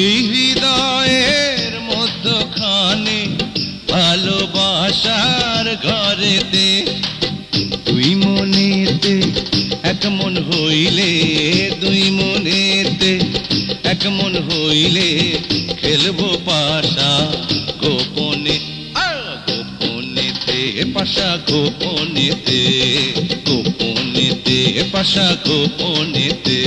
এই হৃদয়ের মধ্যখানে ভালোবাসার ঘরেতে দুই মনেতে এক মন হইলে, দুই মনেতে এক মন হইলে খেলবো পাশা গোপনে, গোপনেতে পাশা গোপনেতে, গোপনেতে পাশা গোপনেতে।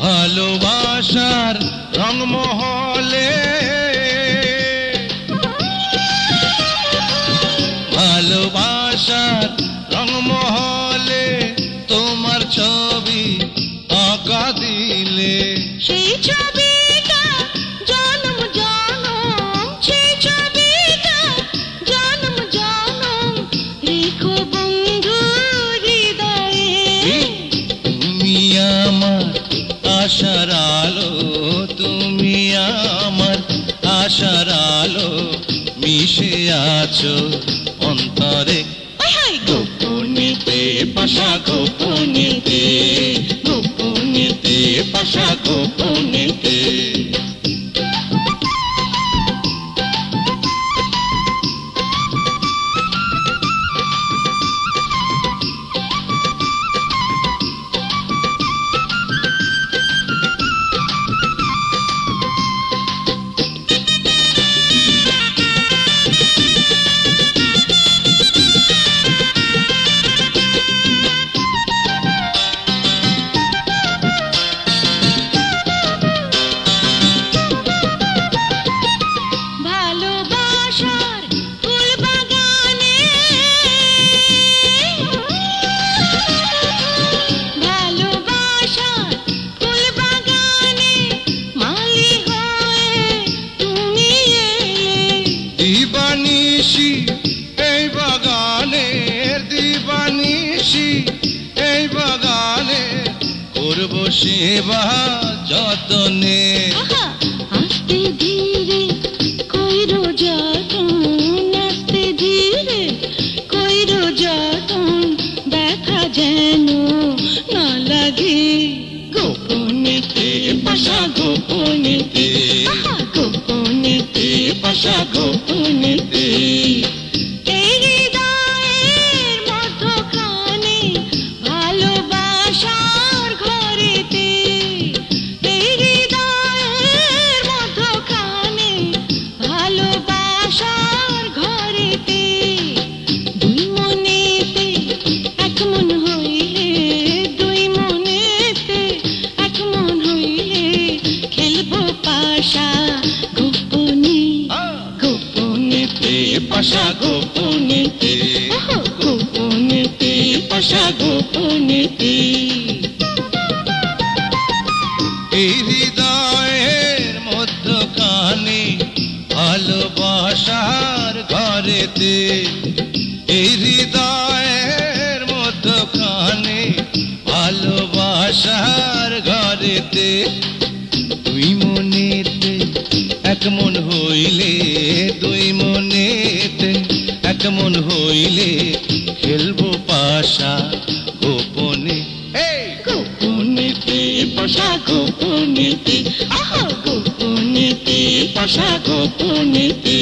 ভালোবাসার রংমহলে, ভালোবাসার রংমহলে তোমার ছবি আঁকা দিলে, সেই ছবিটা জনম জনম, সেই ছবিটা জনম জনম রেখো বন্ধু হৃদয়ে। তুমি আমার আশার আলো, তুমি আমার আশার আলো, মিশে আছো অন্তরে গোপনেতে পাশা গোপনেতে, গোপনেতে পাশা গোপনেতে। দিবানিশি এই বাগানের, দিবানিশি এই বাগানে করব সেবা যতনে। আস্তে ধীরে কইরো যতন, আস্তে ধীরে কইরো যতন, দেখা যেন না লাগে গোপনেতে পাশা গোপনেতে, গোপনেতে পাশা গোপনেতে। এই হৃদয়ের মধ্যখানে ভালোবাসার ঘরেতে, এই হৃদয়ের মধ্যখানে ভালোবাসার ঘরেতে দুই মনেতে এক মন হইলে, দুই মনেতে এক মন হইলে খেলবো পাশা গোপনে, গোপনেতে পাশা গোপনেতে, গোপনেতে পাশা গোপনেতে। এই হৃদয়ের মধ্যখানে ভালোবাসার ঘরেতে, এই হৃদয়ের মধ্যখানে ভালোবাসার ঘরেতে দুই মনেতে এক মন হইলে, দুই মনেতে এক মন হইলে খেলবো পাশা গোপনে। এই গোপনেতে বসা গোপনেতে, আহা গোপনেতে বসা গোপনেতে।